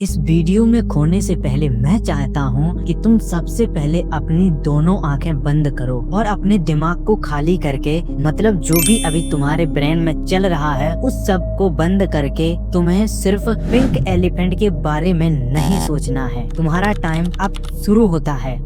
इस वीडियो में खोने से पहले मैं चाहता हूँ कि तुम सबसे पहले अपनी दोनों आंखें बंद करो और अपने दिमाग को खाली करके, मतलब जो भी अभी तुम्हारे ब्रेन में चल रहा है उस सब को बंद करके तुम्हें सिर्फ पिंक एलिफेंट के बारे में नहीं सोचना है। तुम्हारा टाइम अब शुरू होता है।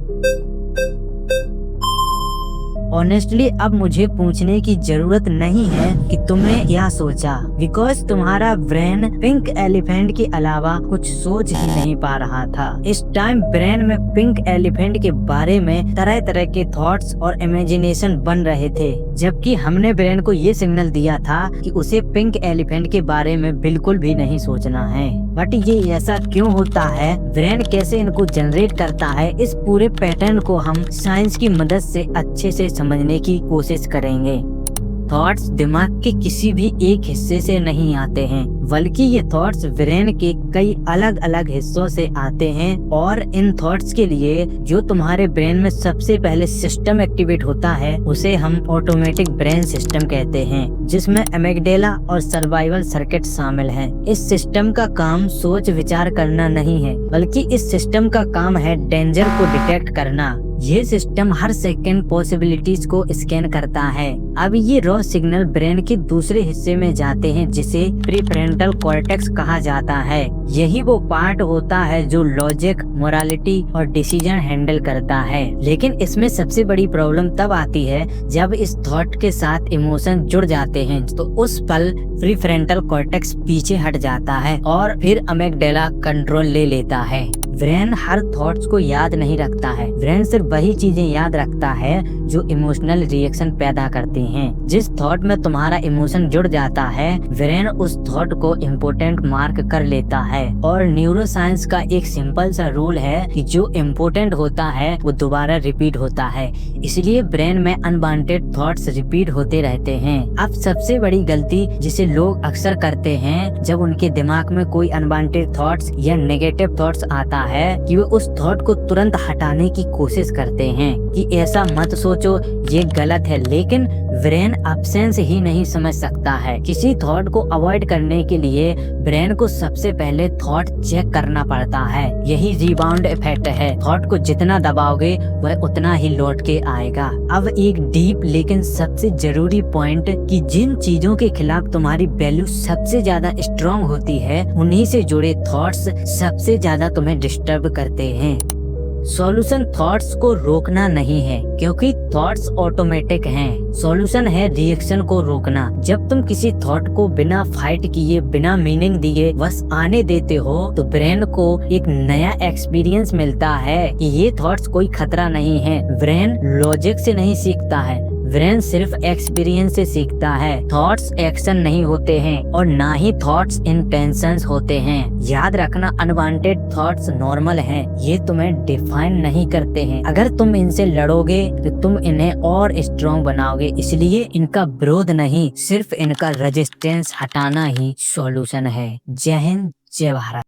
ऑनेस्टली अब मुझे पूछने की जरूरत नहीं है कि तुमने क्या सोचा, बिकॉज तुम्हारा ब्रेन पिंक एलिफेंट के अलावा कुछ सोच ही नहीं पा रहा था। इस टाइम ब्रेन में पिंक एलिफेंट के बारे में तरह तरह के थॉट्स और इमेजिनेशन बन रहे थे, जबकि हमने ब्रेन को ये सिग्नल दिया था कि उसे पिंक एलिफेंट के बारे में बिल्कुल भी नहीं सोचना है। बट ये ऐसा क्यों होता है, ब्रेन कैसे इनको जनरेट करता है, इस पूरे पैटर्न को हम साइंस की मदद से अच्छे से समझने की कोशिश करेंगे। थॉट्स दिमाग के किसी भी एक हिस्से से नहीं आते हैं, बल्कि ये थॉट्स ब्रेन के कई अलग अलग हिस्सों से आते हैं। और इन थॉट्स के लिए जो तुम्हारे ब्रेन में सबसे पहले सिस्टम एक्टिवेट होता है उसे हम ऑटोमेटिक ब्रेन सिस्टम कहते हैं, जिसमें एमिगडाला और सर्वाइवल सर्किट शामिल हैं। इस सिस्टम का काम सोच विचार करना नहीं है, बल्कि इस सिस्टम का काम है डेंजर को डिटेक्ट करना। ये सिस्टम हर सेकंड पॉसिबिलिटीज को स्कैन करता है। अब ये रॉ सिग्नल ब्रेन के दूसरे हिस्से में जाते हैं, जिसे प्रीफ्रंटल कॉर्टेक्स कहा जाता है। यही वो पार्ट होता है जो लॉजिक, मोरालिटी और डिसीजन हैंडल करता है। लेकिन इसमें सबसे बड़ी प्रॉब्लम तब आती है जब इस थॉट के साथ इमोशन जुड़ जाते हैं, तो उस पल प्रीफ्रंटल कॉर्टेक्स पीछे हट जाता है और फिर अमिगडाला कंट्रोल ले लेता है। ब्रेन हर थॉट्स को याद नहीं रखता है, ब्रेन सिर्फ वही चीजें याद रखता है जो इमोशनल रिएक्शन पैदा करती हैं। जिस थॉट में तुम्हारा इमोशन जुड़ जाता है, ब्रेन उस थॉट को इम्पोर्टेंट मार्क कर लेता है। और न्यूरोसाइंस का एक सिंपल सा रूल है कि जो इम्पोर्टेंट होता है वो दोबारा रिपीट होता है, इसलिए ब्रेन में अनवांटेड थॉट्स रिपीट होते रहते हैं। अब सबसे बड़ी गलती जिसे लोग अक्सर करते हैं जब उनके दिमाग में कोई अनवांटेड थॉट्स या नेगेटिव थॉट्स आता है, कि वो उस थॉट को तुरंत हटाने की कोशिश करते हैं कि ऐसा मत सोचो, ये गलत है। लेकिन ब्रेन एब्सेंस ही नहीं समझ सकता है। किसी थॉट को अवॉइड करने के लिए ब्रेन को सबसे पहले थॉट चेक करना पड़ता है। यही रिबाउंड इफेक्ट है, थॉट को जितना दबाओगे वह उतना ही लौट के आएगा। अब एक डीप लेकिन सबसे जरूरी पॉइंट, कि जिन चीजों के खिलाफ तुम्हारी वैल्यू सबसे ज्यादा स्ट्रॉन्ग होती है, उन्हीं से जुड़े थॉट्स सबसे ज्यादा तुम्हें डिस्टर्ब करते हैं। सॉल्यूशन थॉट्स को रोकना नहीं है, क्योंकि थॉट्स ऑटोमेटिक हैं। सॉल्यूशन है रिएक्शन को रोकना। जब तुम किसी थॉट को बिना फाइट किए, बिना मीनिंग दिए बस आने देते हो, तो ब्रेन को एक नया एक्सपीरियंस मिलता है कि ये थॉट्स कोई खतरा नहीं है। ब्रेन लॉजिक से नहीं सीखता है, ब्रेन सिर्फ एक्सपीरियंस से सीखता है। थॉट्स एक्शन नहीं होते हैं और ना ही थॉट्स इंटेंशंस होते हैं। याद रखना, अनवांटेड थॉट्स नॉर्मल हैं, ये तुम्हें डिफाइन नहीं करते हैं। अगर तुम इनसे लड़ोगे तो तुम इन्हें और स्ट्रॉन्ग बनाओगे, इसलिए इनका विरोध नहीं, सिर्फ इनका रेजिस्टेंस हटाना ही सॉल्यूशन है। जय हिंद, जय भारत।